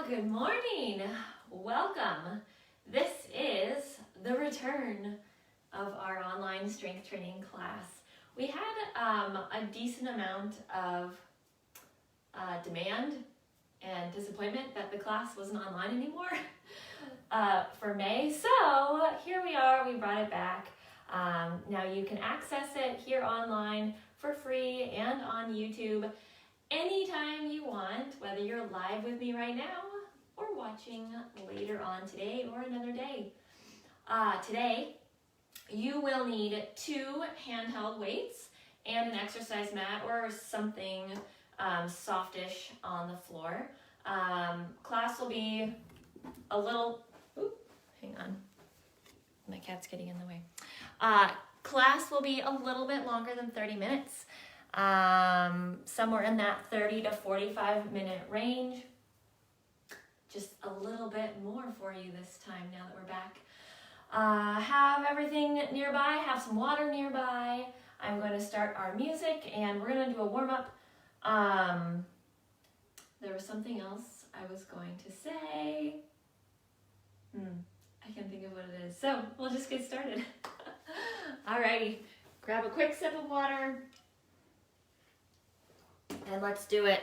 Good morning. Welcome. This is the return of our online strength training class. We had a decent amount of demand and disappointment that the class wasn't online anymore for May. So here we are, we brought it back. Now you can access it here online for free and on YouTube anytime you want, whether you're live with me right now or watching later on today or another day. Today, you will need 2 handheld weights and an exercise mat or something softish on the floor. Class will be a little, hang on, my cat's getting in the way. Class will be a little bit longer than 30 minutes. Somewhere in that 30 to 45 minute range. Just a little bit more for you this time now that we're back. Have everything nearby, have some water nearby. I'm going to start our music and we're going to do a warm-up. There was something else I was going to say. I can't think of what it is. So we'll just get started. Alrighty, grab a quick sip of water. And let's do it.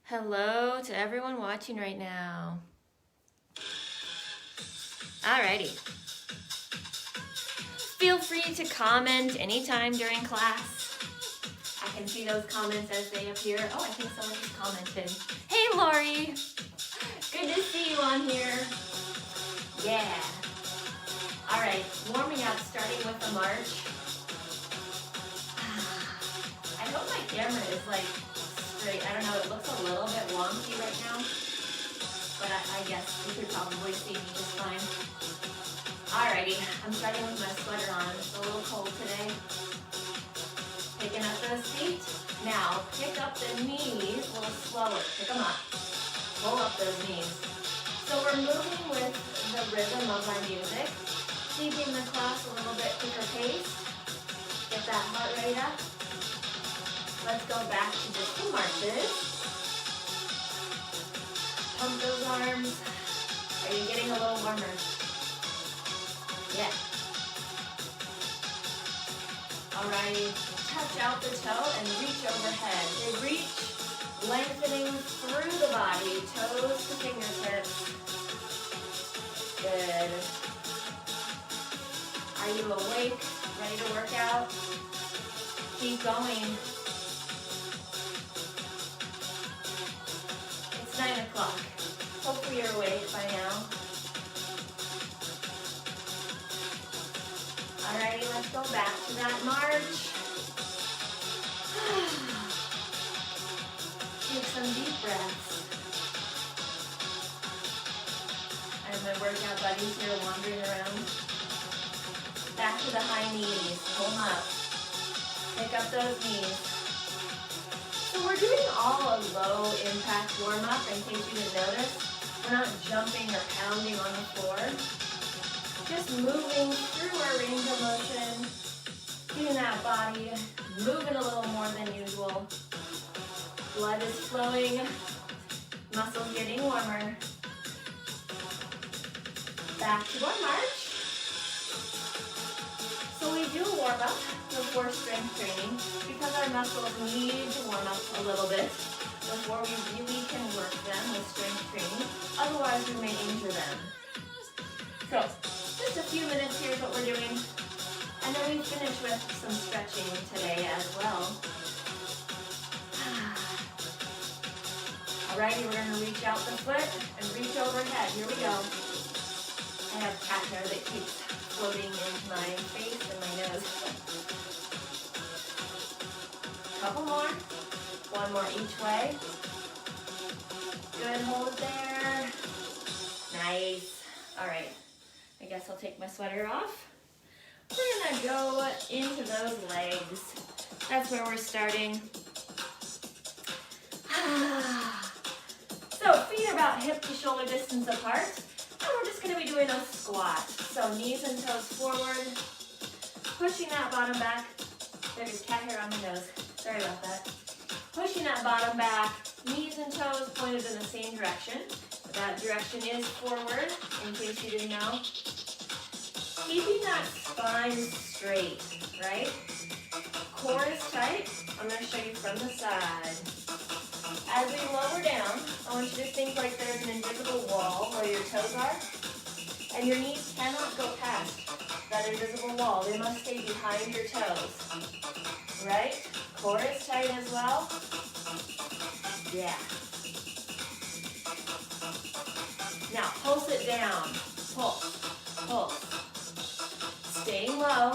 Hello to everyone watching right now. Alrighty. Feel free to comment anytime during class. I can see those comments as they appear. Oh, I think someone just commented. Hey, Lori. Good to see you on here. Yeah. Alright, warming up, starting with the march. I hope my camera is like straight. I don't know, it looks a little bit wonky right now, but I guess you could probably see me just fine. Alrighty, I'm starting with my sweater on. It's a little cold today. Picking up those feet. Now, pick up the knees a little slower. Pick them up. Pull up those knees. So we're moving with the rhythm of our music, keeping the class a little bit quicker pace. Get that heart rate up. Let's go back to just the marches. Pump those arms. Are you getting a little warmer? Yeah. Alrighty, touch out the toe and reach overhead. They reach, lengthening through the body, toes to fingertips. Good. Are you awake? Ready to work out? Keep going. 9 o'clock. Hopefully you're awake by now. Alrighty, let's go back to that march. Take some deep breaths. I have my workout buddies here wandering around. Back to the high knees. Pull them up. Pick up those knees. So we're doing all a low impact warm up in case you didn't notice. We're not jumping or pounding on the floor. Just moving through our range of motion, getting that body moving a little more than usual. Blood is flowing, muscles getting warmer. Back to our march. So we do warm up before strength training because our muscles need to warm up a little bit before we really can work them with strength training. Otherwise, we may injure them. So, just a few minutes, here's what we're doing. And then we finish with some stretching today as well. Alrighty, we're going to reach out the foot and reach overhead. Here we go. I have cat hair that keeps floating into my face and my nose. Couple more. One more each way. Good, hold there. Nice. All right. I guess I'll take my sweater off. We're gonna go into those legs. That's where we're starting. So feet are about hip to shoulder distance apart. And we're just going to be doing a squat. So knees and toes forward, pushing that bottom back. There's cat hair on my nose. Sorry about that. Pushing that bottom back, Knees and toes pointed in the same direction. That direction is forward, in case you didn't know. Keeping that spine straight, right? Core is tight. I'm going to show you from the side. As we lower down, I want you to think like there's an invisible wall where your toes are, and your knees cannot go past that invisible wall. They must stay behind your toes, right? Core is tight as well. Yeah. Now, pulse it down. Pulse, pulse. Staying low,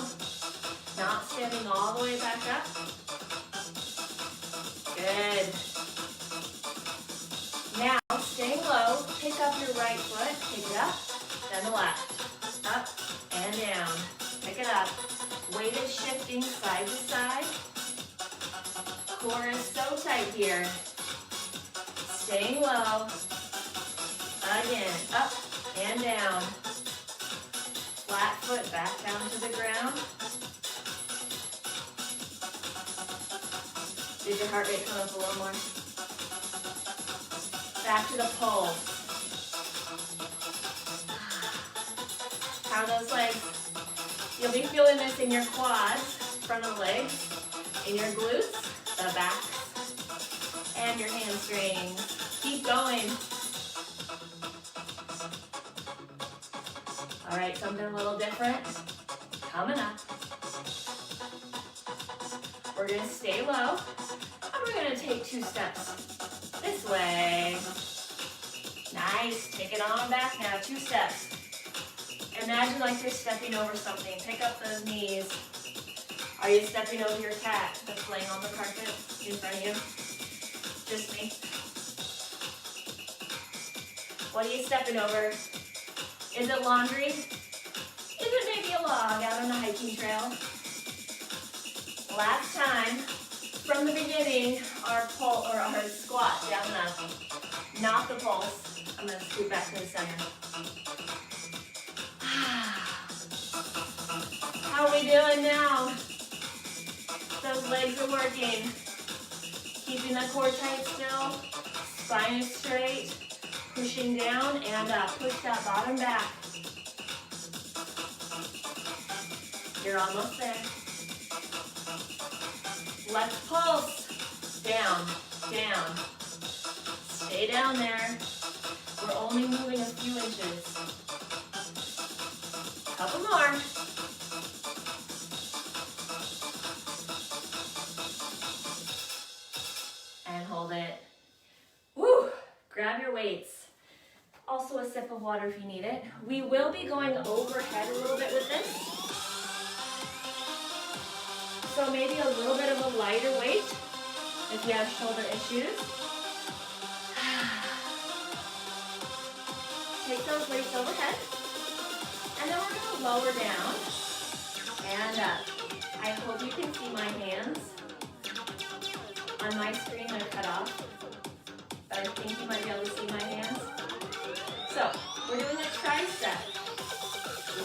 not standing all the way back up. Good. Now, staying low, pick up your right foot, pick it up, then the left. Up and down. Pick it up. Weight is shifting side to side. Core is so tight here. Staying low. Again, up and down. Flat foot back down to the ground. Did your heart rate come up a little more? Back to the pulse. How are those legs? You'll be feeling this in your quads, front of the legs, in your glutes, the backs, and your hamstrings. Keep going. All right, something a little different. Coming up. We're gonna stay low, and we're gonna take 2 steps this way. Nice, take it on back now, 2 steps. Imagine like you're stepping over something. Pick up those knees. Are you stepping over your cat that's laying on the carpet in front of you? Just me. What are you stepping over? Is it laundry? Is it maybe a log out on a hiking trail? Last time, from the beginning, our pull or our squat down and up, not the pulse. I'm going to scoot back to the center. How are we doing now? Those legs are working. Keeping the core tight still. Spine is straight. Pushing down and up. Push that bottom back. You're almost there. Let's pulse. Down, down. Stay down there. We're only moving a few inches. Couple more. And hold it. Woo! Grab your weights. Also a sip of water if you need it. We will be going overhead a little bit with this. So maybe a little bit of a lighter weight if you have shoulder issues. Take those weights overhead. And then we're going to lower down and up. I hope you can see my hands. On my screen they're cut off, but I think you might be able to see my hands. So, we're doing a tricep.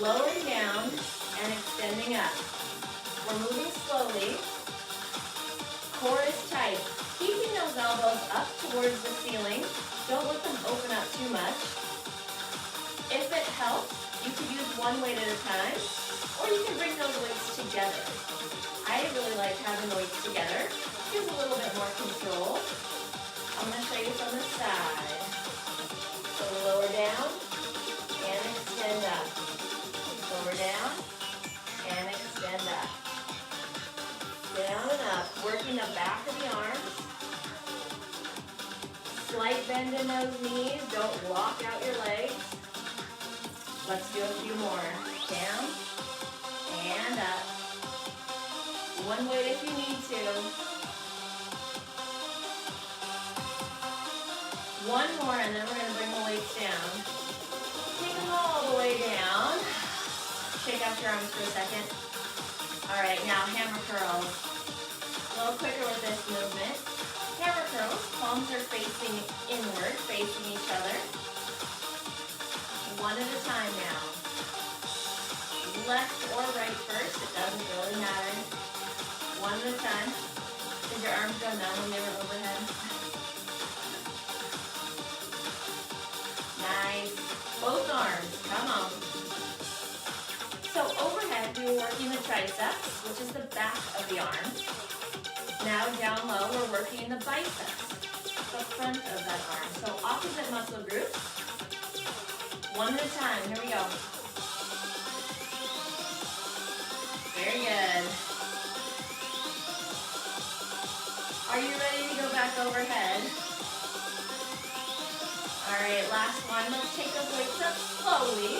Lowering down and extending up. We're moving slowly. Core is tight. Keeping those elbows up towards the ceiling. Don't let them open up too much. If it helps, you could use one weight at a time, or you can bring those weights together. I really like having the weights together. Gives a little bit more control. I'm going to show you from the side. So lower down and extend up. Lower down and extend up. Down and up, working the back of the arms. Slight bend in those knees. Don't lock out your legs. Let's do a few more. Down and up. One weight if you need to. One more, and then we're going to bring the weights down. Take them all the way down. Shake out your arms for a second. All right, now hammer curls. A little quicker with this movement. Hammer curls, palms are facing inward, facing each other. One at a time now. Left or right first, it doesn't really matter. One at a time. Did your arms go numb when they were overhead? we're working the triceps, which is the back of the arm. Now down low, we're working the biceps, the front of that arm. So opposite muscle groups. One at a time. Here we go. Very good. Are you ready to go back overhead? All right, last one. Let's take those weights up slowly.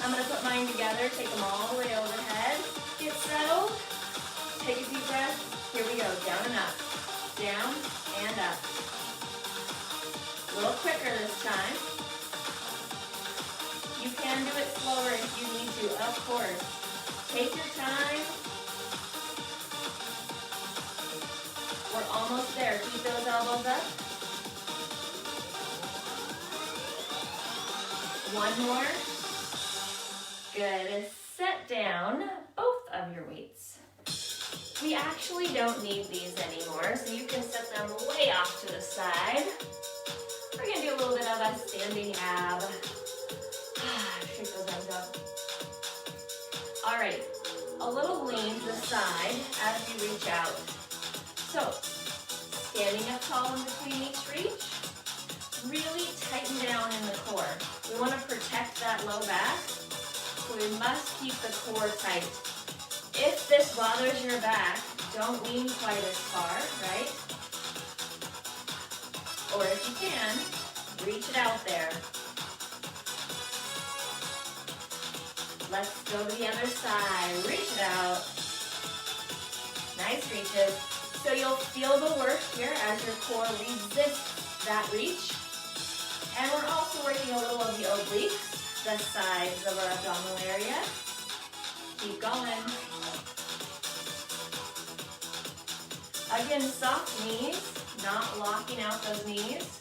I'm going to put mine together, take them all the way overhead. Get settled. Take a deep breath. Here we go. Down and up. Down and up. A little quicker this time. You can do it slower if you need to, of course. Take your time. We're almost there. Keep those elbows up. One more. Good. Set down both of your weights. We actually don't need these anymore, so you can set them way off to the side. We're going to do a little bit of a standing ab. Shake those arms up. All right, a little lean to the side as you reach out. So, standing up tall in between each reach. Really tighten down in the core. We want to protect that low back, so we must keep the core tight. If this bothers your back, don't lean quite as far, right? Or if you can, reach it out there. Let's go to the other side. Reach it out. Nice reaches. So you'll feel the work here as your core resists that reach. And we're also working a little of the obliques, the sides of our abdominal area. Keep going. Again, soft knees, not locking out those knees.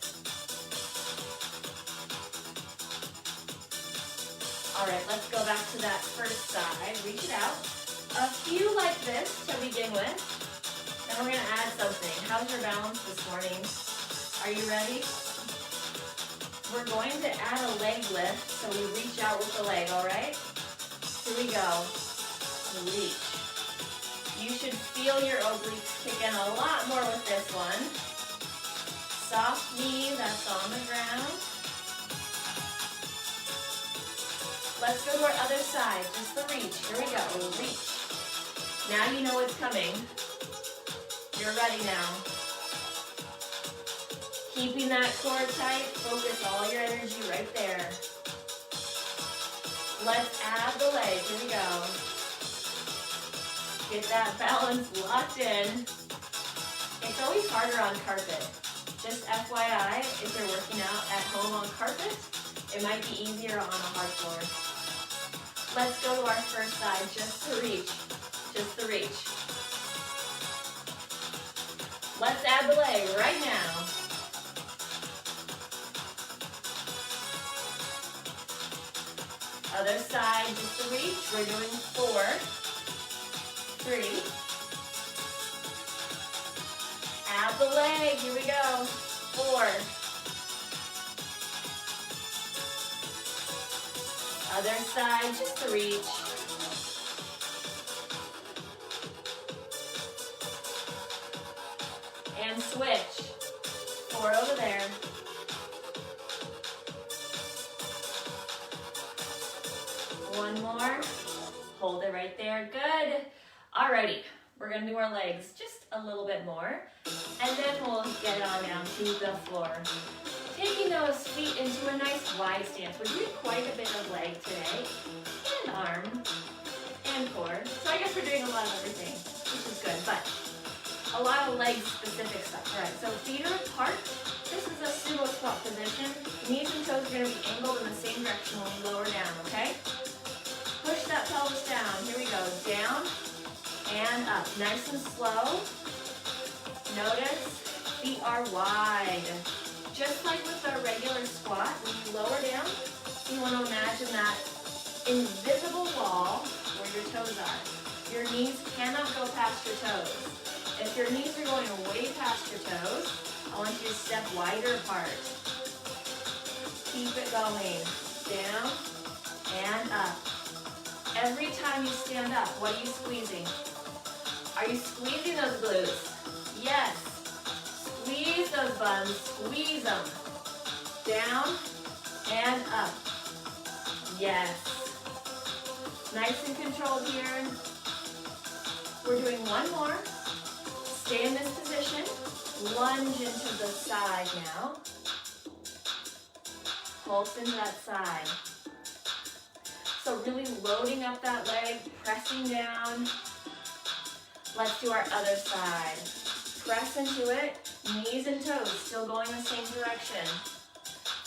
All right, let's go back to that first side. Reach it out. A few like this to begin with. Then we're gonna add something. How's your balance this morning? Are you ready? We're going to add a leg lift, so we reach out with the leg, all right? Here we go. Reach. You should feel your obliques kick in a lot more with this one. Soft knee, that's on the ground. Let's go to our other side, just the reach. Here we go, reach. Now you know what's coming. You're ready now. Keeping that core tight, focus all your energy right there. Let's add the leg, here we go. Get that balance locked in. It's always harder on carpet. Just FYI, if you're working out at home on carpet, it might be easier on a hard floor. Let's go to our first side, just the reach. Just the reach. Let's add the leg right now. Other side, just the reach. We're doing 4, 3. Add the leg, here we go. 4. Other side, just the reach. And switch. 4 over there. One more. Hold it right there. Good. Alrighty. We're going to do our legs just a little bit more. And then we'll get on down to the floor. Taking those feet into a nice wide stance. We're doing quite a bit of leg today. And arm. And core. So I guess we're doing a lot of everything, which is good. But a lot of leg specific stuff. Alright, so feet are apart. This is a sumo squat position. Knees and toes are going to be angled in the same direction when we lower down, okay? Push that pelvis down. Here we go. Down and up. Nice and slow. Notice feet are wide. Just like with our regular squat, when you lower down, you want to imagine that invisible wall where your toes are. Your knees cannot go past your toes. If your knees are going way past your toes, I want you to step wider apart. Keep it going. Down and up. Every time you stand up, what are you squeezing? Are you squeezing those glutes? Yes. Squeeze those buns, squeeze them. Down and up. Yes. Nice and controlled here. We're doing one more. Stay in this position. Lunge into the side now. Pulse into that side. So really loading up that leg, pressing down. Let's do our other side. Press into it, knees and toes, still going the same direction.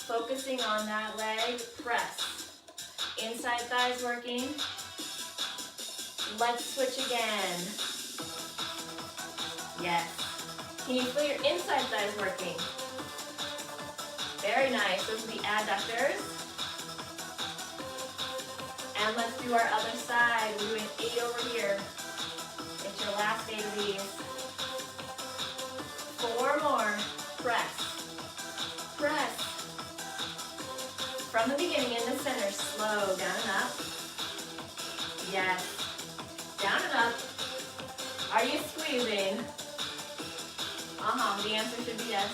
Focusing on that leg, press. Inside thighs working. Let's switch again. Yes. Can you feel your inside thighs working? Very nice. Those are the adductors. And let's do our other side. We're doing 8 over here. It's your last 8 of these. 4 more. Press. Press. From the beginning in the center, slow. Down and up. Yes. Down and up. Are you squeezing? The answer should be yes.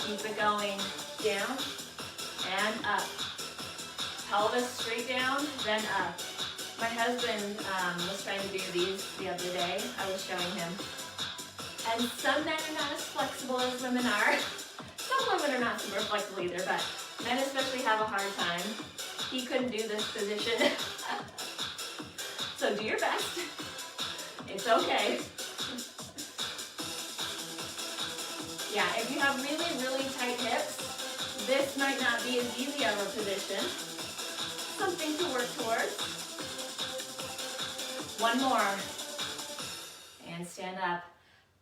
Keep it going. Down and up. Pelvis straight down, then up. My husband was trying to do these the other day. I was showing him. And some men are not as flexible as women are. Some women are not super flexible either, but men especially have a hard time. He couldn't do this position. So do your best. It's okay. Yeah, if you have really, really tight hips, this might not be as easy of a position. Something to work towards. One more. And stand up.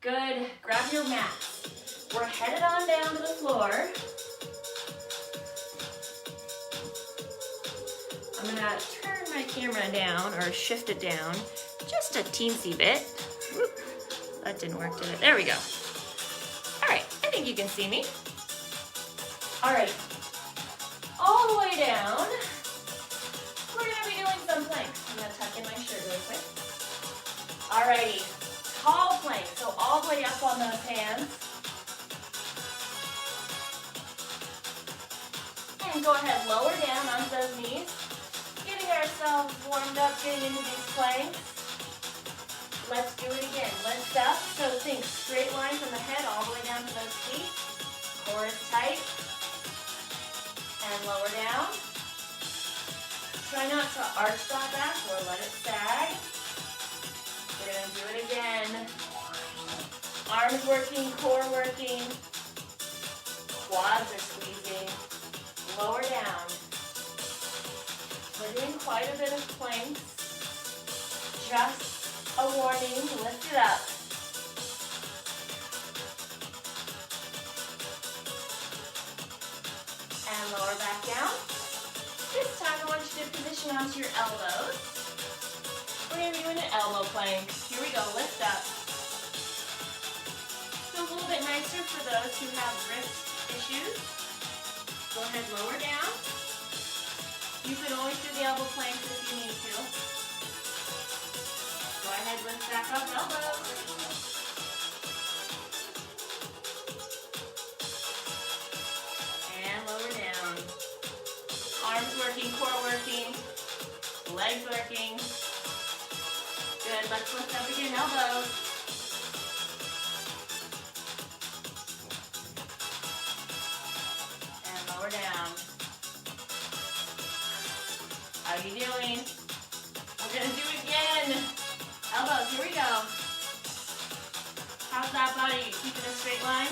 Good. Grab your mats. We're headed on down to the floor. I'm going to turn my camera down, or shift it down, just a teensy bit. Whoop. That didn't work, did it? There we go. All right, I think you can see me. All right, all the way down. We're going to be doing some planks. I'm going to tuck in my shirt really quick. All righty, tall plank. So all the way up on those hands. And go ahead, lower down onto those knees. Getting ourselves warmed up, getting into these planks. Let's do it again. Lift up, so think straight line from the head all the way down to those feet. Core is tight. And lower down. Try not to arch that back or let it sag. We're going to do it again. Arms working, core working. Quads are squeezing. Lower down. We're doing quite a bit of planks. Just a warning, lift it up. And lower back down. This time I want you to position onto your elbows. We're going to be doing an elbow plank. Here we go, lift up. So a little bit nicer for those who have wrist issues. Go ahead, lower down. You can always do the elbow planks if you need to. Go ahead, lift back up, elbows. And lower down. Arms working, core working, legs working. Good, let's lift up again, elbows. And lower down. How are you doing? We're gonna do it again. Elbows, here we go. How's that body? Keep it a straight line.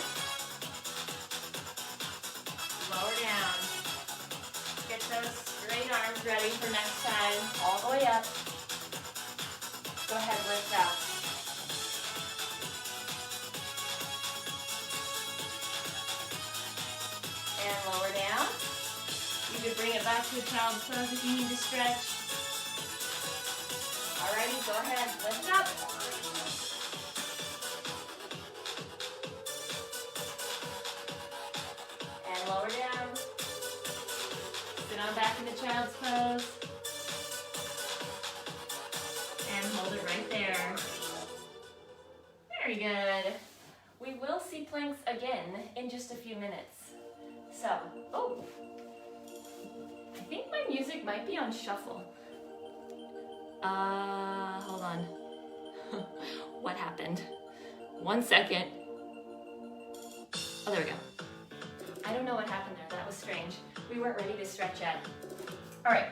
Lower down. Get those straight arms ready for next time. All the way up. Go ahead, lift up. And lower down. You could bring it back to a child's pose if you need to stretch. Alrighty, go ahead, lift up. And lower down. Sit on back into child's pose. Very good. We will see planks again in just a few minutes. So, oh, I think my music might be on shuffle. Hold on. What happened? 1 second. Oh, there we go. I don't know what happened there. That was strange. We weren't ready to stretch yet. All right,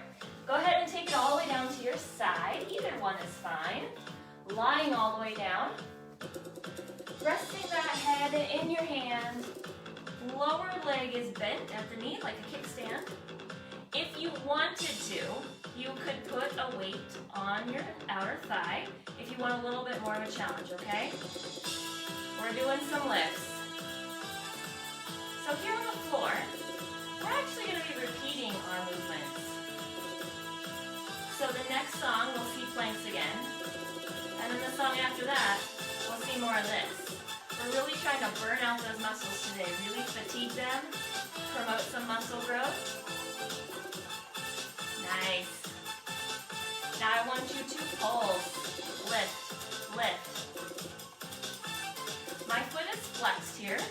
go ahead and take it all the way down to your side. Either one is fine. Lying all the way down. Resting that head in your hand. Lower leg is bent at the knee like a kickstand. If you wanted to, you could put a weight on your outer thigh if you want a little bit more of a challenge, okay? We're doing some lifts. So here on the floor, we're actually going to be repeating our movements. So the next song, we'll see planks again. And then the song after that, we'll see more of this. We're really trying to burn out those muscles today, really fatigue them, promote some muscle growth. Nice. Now I want you to pulse, lift, lift. My foot is flexed here,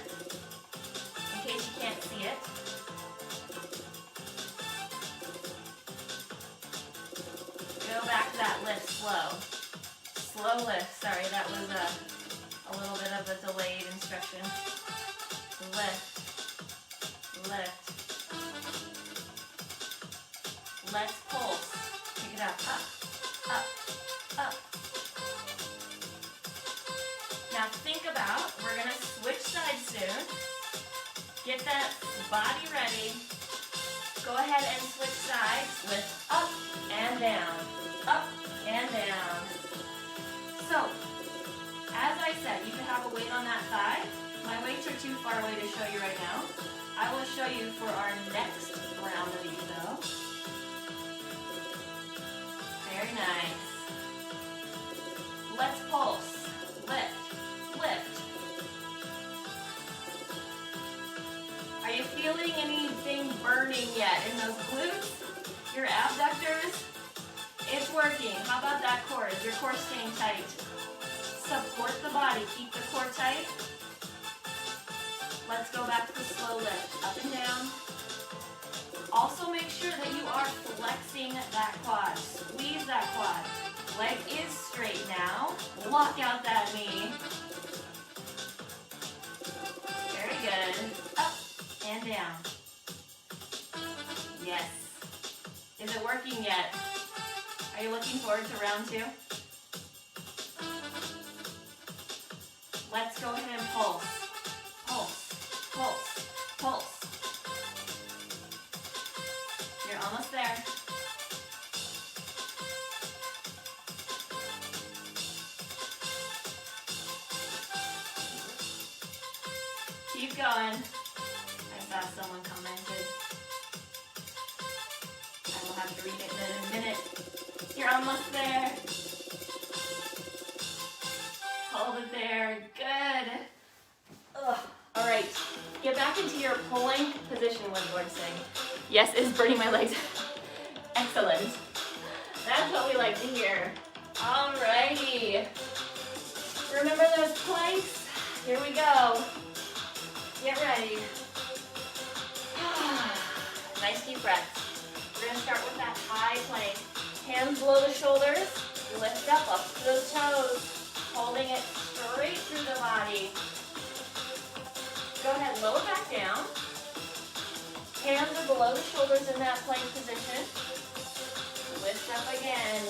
in case you can't see it. Go back to that lift slow. Slow lift, sorry, that was a little bit of a delayed instruction. Lift, lift. Let's pulse. Pick it up, up, up. Now think about, we're gonna switch sides soon. Get that body ready. Go ahead and switch sides with up and down, up and down. So, as I said, you can have a weight on that thigh. My weights are too far away to show you right now. I will show you for our next round of these though. Very nice. Let's pulse. Lift, lift. Are you feeling anything burning yet in those glutes? Your abductors? It's working. How about that core? Is your core staying tight? Support the body. Keep the core tight. Let's go back to the slow lift. Up and down. Also make sure that you are flexing that quad. Squeeze that quad. Leg is straight now. Lock out that knee. Very good. Up and down. Yes. Is it working yet? Are you looking forward to round 2? Let's go ahead and pulse. Pulse, pulse, pulse. You're almost there. Keep going. I saw someone commented. I will have to read it in a minute. You're almost there. Hold it there. Good. Ugh. All right. Get back into your pulling position, one Lord saying. Yes, it's burning my legs. Excellent. That's what we like to hear. All righty. Remember those planks? Here we go. Get ready. Nice deep breaths. We're going to start with that high plank. Hands below the shoulders. Lift up to those toes. Holding it straight through the body. Go ahead, lower back down. Hands are below the shoulders in that plank position. Lift up again.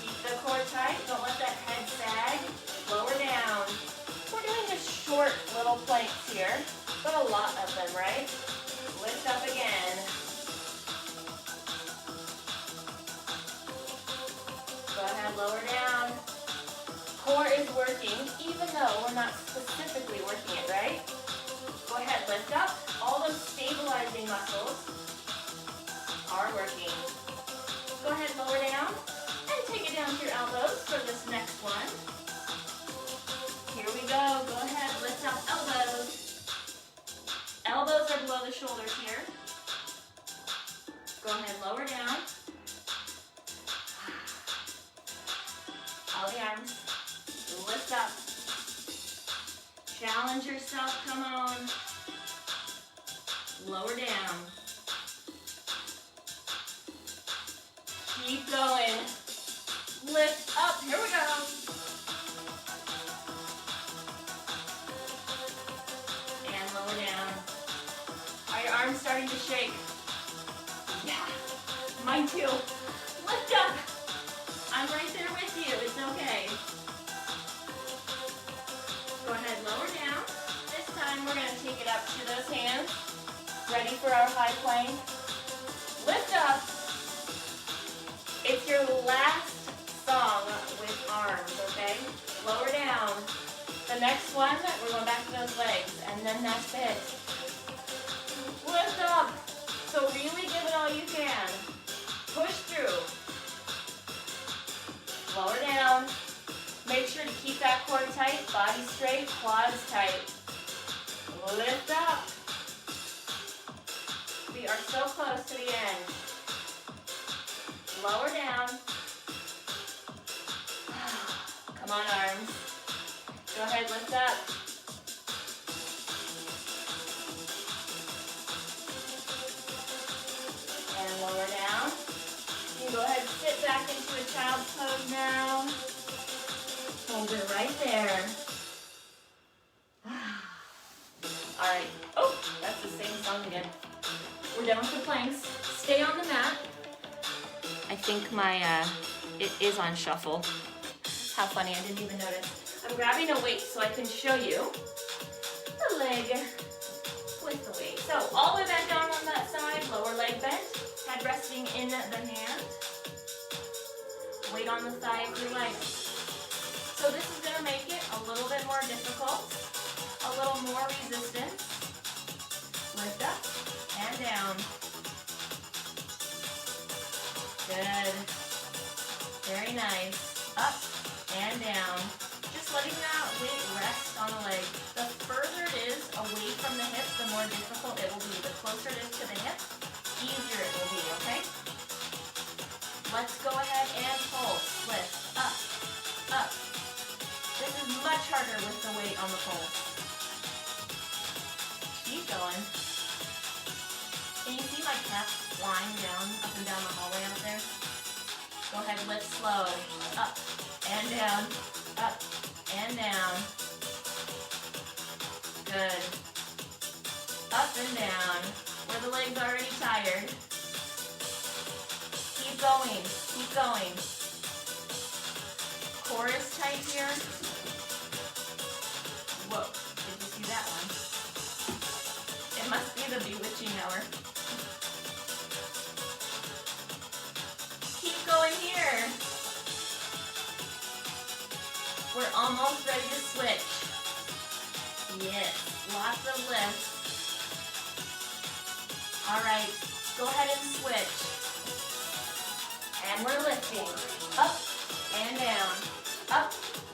Keep the core tight. Don't let that head sag. Lower down. We're doing just short little planks here, but a lot of them, right? Lift up again. Go ahead, lower down. Core is working, even though we're not specifically working it, right? Go ahead, lift up. All those stabilizing muscles are working. Go ahead, lower down, and take it down to your elbows for this next one. Here we go. Go ahead, lift up elbows. Elbows are below the shoulders here. Go ahead, lower down. All the arms. Challenge yourself, come on. Lower down. Keep going. Lift up, here we go. And lower down. Are your arms starting to shake? Yeah, mine too. Lift up. I'm right there with you, it's okay. Go ahead, lower down. This time we're gonna take it up to those hands. Ready for our high plank? Lift up. It's your last song with arms, okay? Lower down. The next one, we're going back to those legs, and then that's it. Lift up. So really give it all you can. Push through. Lower down. Make sure to keep that core tight, body straight, quads tight. Lift up. We are so close to the end. Lower down. Come on, arms. Go ahead, lift up. And lower down. You can go ahead and sit back into a child's pose now. Hold it right there. All right. Oh, that's the same song again. We're done with the planks. Stay on the mat. I think it is on shuffle. How funny, I didn't even notice. I'm grabbing a weight so I can show you the leg with the weight. So all the way back down on that side, lower leg bent, head resting in the hand. Weight on the thigh of your leg. So this is gonna make it a little bit more difficult, a little more resistance. Lift up and down. Good. Very nice. Up and down. Just letting that weight rest on the leg. The further it is away from the hip, the more difficult it will be. The closer it is to the hip, easier it will be, okay? Let's go ahead and pulse. Lift. Up. Up. This is much harder with the weight on the pulse. Keep going. Can you see my calf flying down, up and down the hallway out there? Go ahead, lift slow. Up and down, up and down. Good. Up and down. Where the leg's already tired. Keep going, keep going. Core is tight here. Whoa, did you see that one? It must be the bewitching hour. Keep going here. We're almost ready to switch. Yes, lots of lifts. All right, go ahead and switch. And we're lifting. Up and down. Up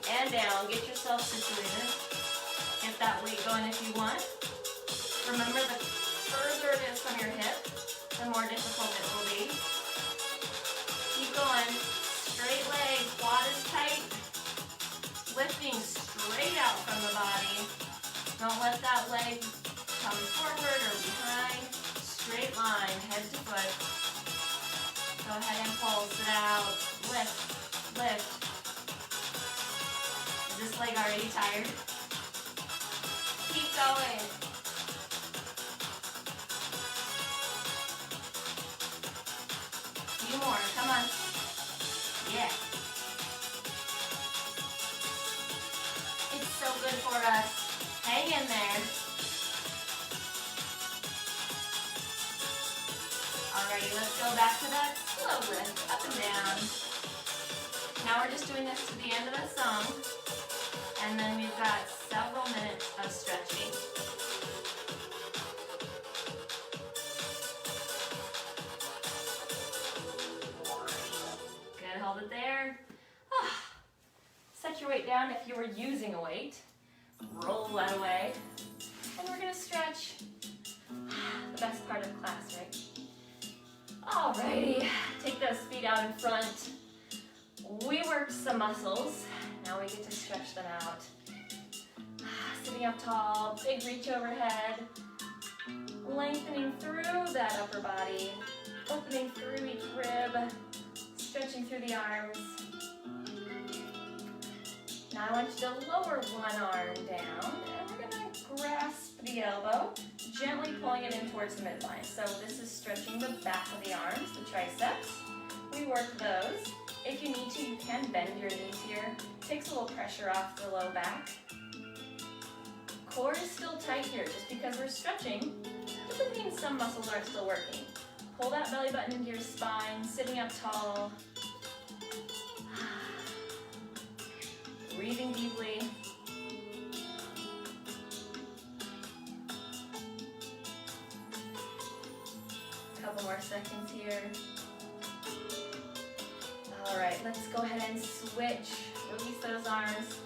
and down. Get yourself situated. Get that weight going if you want. Remember, the further it is from your hip, the more difficult it will be. Keep going. Straight leg, quad is tight. Lifting straight out from the body. Don't let that leg come forward or behind. Straight line, head to foot. Go ahead and pulse it out. Lift, lift. Is this leg already tired? Keep going. Few more, come on. Yeah. It's so good for us. Hang in there. Alrighty, let's go back to that slow lift, up and down. Now we're just doing this to the end of the song, and then we've got several minutes of stretching. Good, hold it there. Set your weight down if you were using a weight. Roll that away. And we're gonna stretch. The best part of class, right? Alrighty, take those feet out in front. We worked some muscles. Now we get to stretch them out. sitting up tall, big reach overhead, lengthening through that upper body, opening through each rib, stretching through the arms. Now I want you to lower one arm down, and we're gonna grasp the elbow, gently pulling it in towards the midline. So this is stretching the back of the arms, the triceps. We work those. If you need to, you can bend your knees here. Takes a little pressure off the low back. Core is still tight here. Just because we're stretching doesn't mean some muscles aren't still working. Pull that belly button into your spine, sitting up tall. Breathing deeply. Couple more seconds here. All right, let's go ahead and switch. Release those arms.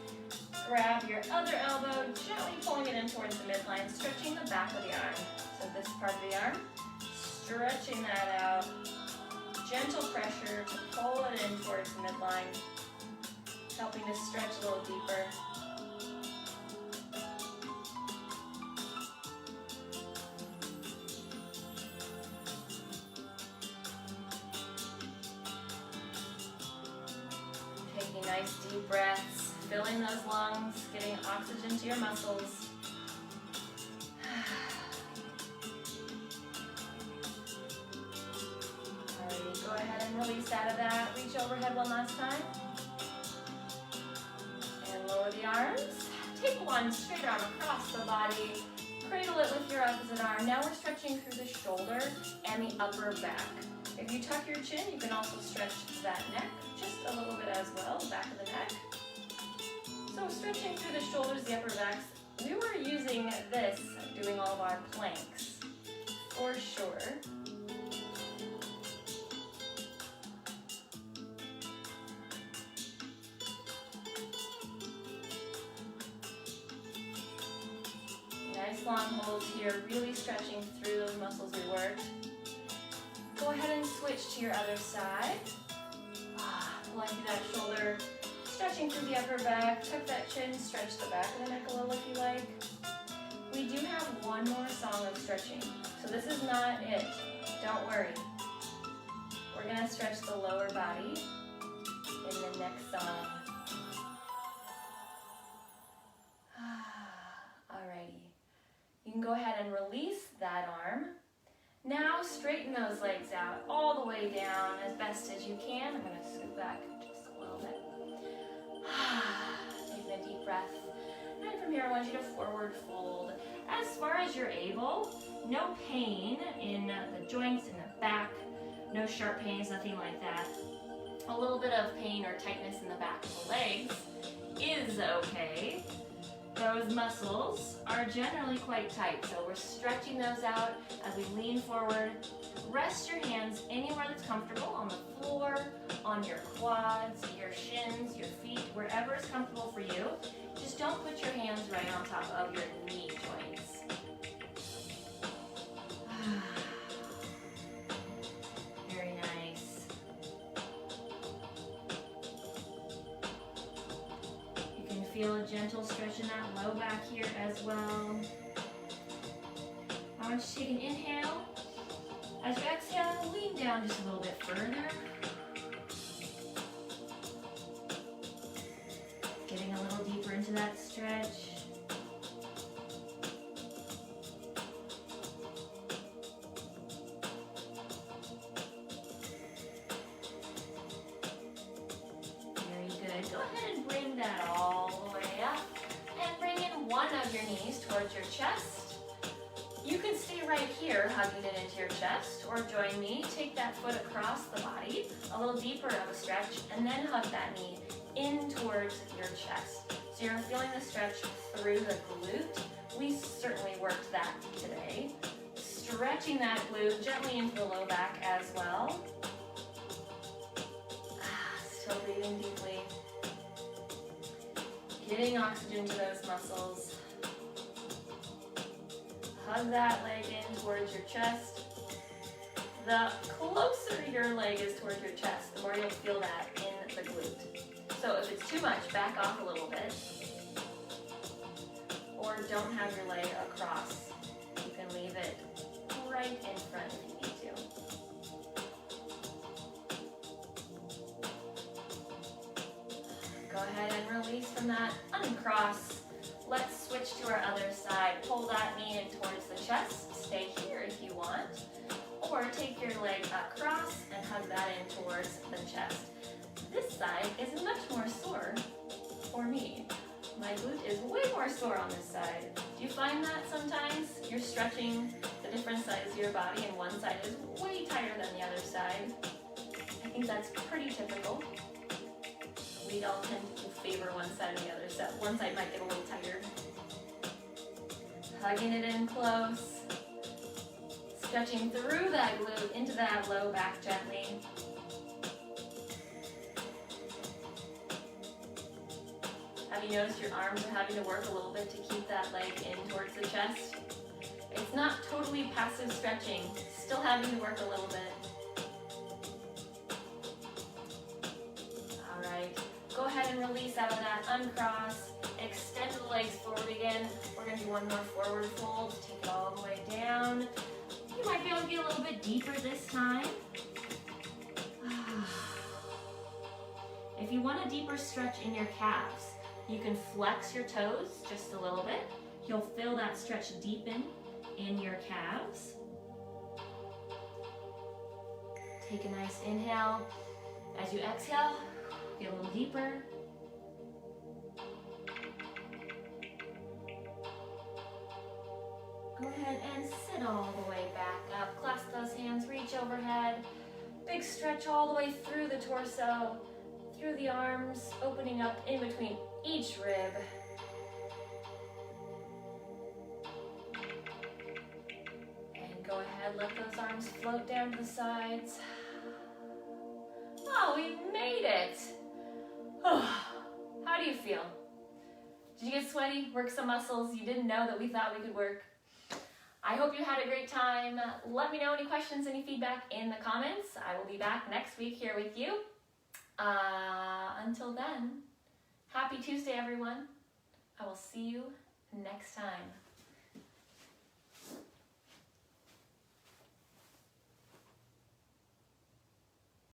Grab your other elbow, gently pulling it in towards the midline, stretching the back of the arm. So this part of the arm, stretching that out. Gentle pressure to pull it in towards the midline, helping to stretch a little deeper. Taking nice deep breaths, filling those lungs, getting oxygen to your muscles. Alrighty, go ahead and release out of that. Reach overhead one last time. And lower the arms. Take one straight arm across the body. Cradle it with your opposite arm. Now we're stretching through the shoulder and the upper back. If you tuck your chin, you can also stretch that neck just a little bit as well, the back of the neck. So stretching through the shoulders, the upper backs. We were using this, doing all of our planks, for sure. Nice long holds here, really stretching through those muscles we worked. Go ahead and switch to your other side. Pulling through that shoulder, stretching through the upper back, tuck that chin, stretch the back of the neck a little if you like. We do have one more song of stretching, so this is not it. Don't worry. We're gonna stretch the lower body in the next song. Alrighty. You can go ahead and release that arm. Now straighten those legs out all the way down as best as you can. I'm going to scoot back just a little bit. Taking a deep breath. And from here I want you to forward fold as far as you're able. No pain in the joints in the back. No sharp pains, nothing like that. A little bit of pain or tightness in the back of the legs is okay. Those muscles are generally quite tight, so we're stretching those out as we lean forward. Rest your hands anywhere that's comfortable, on the floor, on your quads, your shins, your feet, wherever is comfortable for you. Just don't put your hands right on top of your knee joints. Very nice. Feel a gentle stretch in that low back here as well. I want you to take an inhale. As you exhale, lean down just a little bit further. Getting a little deeper into that stretch. Very good. Go ahead and bring that all the way up. And bring in one of your knees towards your chest. You can stay right here, hugging it into your chest, or join me. Take that foot across the body, a little deeper of a stretch, and then hug that knee in towards your chest. So you're feeling the stretch through the glute. We certainly worked that today. Stretching that glute gently into the low back as well. Still breathing deeply. Getting oxygen to those muscles. Hug that leg in towards your chest. The closer your leg is towards your chest, the more you'll feel that in the glute. So if it's too much, back off a little bit. or don't have your leg across. You can leave it right in front if you need to. Go ahead and release from that, uncross. Let's switch to our other side. Pull that knee in towards the chest. Stay here if you want. Or take your leg across and hug that in towards the chest. This side is much more sore for me. My glute is way more sore on this side. Do you find that sometimes? You're stretching the different sides of your body and one side is way tighter than the other side. I think that's pretty typical. We all tend to favor one side or the other, so one side might get a little tighter. Hugging it in close. Stretching through that glute into that low back gently. Have you noticed your arms are having to work a little bit to keep that leg in towards the chest? It's not totally passive stretching, still having to work a little bit. All right, go ahead and release out of that, uncross, extend the legs forward again. We're gonna do one more forward fold, take it all the way down. You might be able to get a little bit deeper this time. If you want a deeper stretch in your calves, you can flex your toes just a little bit. You'll feel that stretch deepen in your calves. Take a nice inhale. As you exhale, get a little deeper. Go ahead and sit all the way back up. Clasp those hands, reach overhead. Big stretch all the way through the torso, through the arms, opening up in between each rib. And go ahead, let those arms float down to the sides. Oh, we made it. How do you feel? Did you get sweaty? Work some muscles you didn't know that we thought we could work? I hope you had a great time. Let me know any questions, any feedback in the comments. I will be back next week here with you. Until then, happy Tuesday, everyone. I will see you next time.